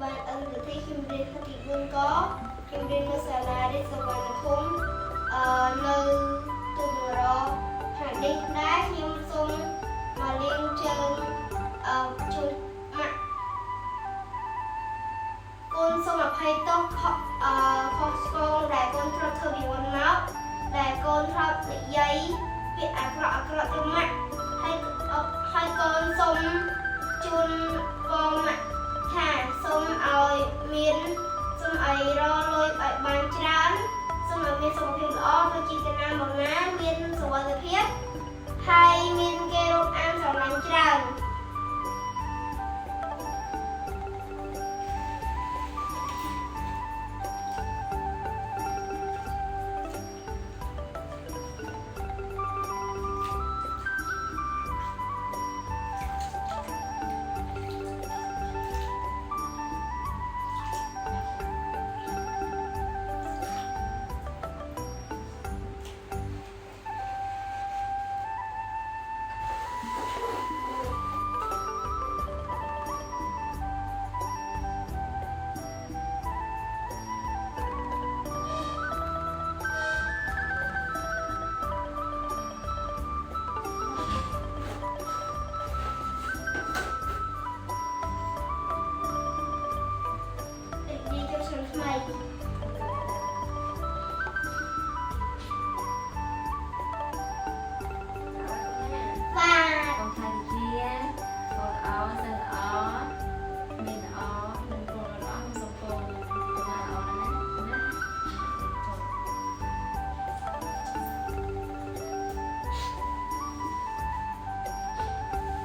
បានអឺទីខ្ញុំរៀនក្នុងទី4ក៏ខ្ញុំរៀននៅសាលារៀនសវណ្ណភូមិនៅទូនរ៉ថ្ងៃនេះដែរខ្ញុំសូមមករៀនជើងជួយម៉ាក់កូនសូមអភ័យទោសខុសឆ្គងដែលកូនធ្លាប់ធ្វើពីមុនមកដែលកូនធ្លាប់និយាយពាក្យអាក្រក់ទៅម៉ាក់ហើយកូនសូមជូនបងម៉ាក់ថាសូមឲ្យរកលុយឲ្យបានច្រើនសូមឲ្យមានសុខភាពល្អដូចជាកណាមកណាមានសុវត្ថិភាព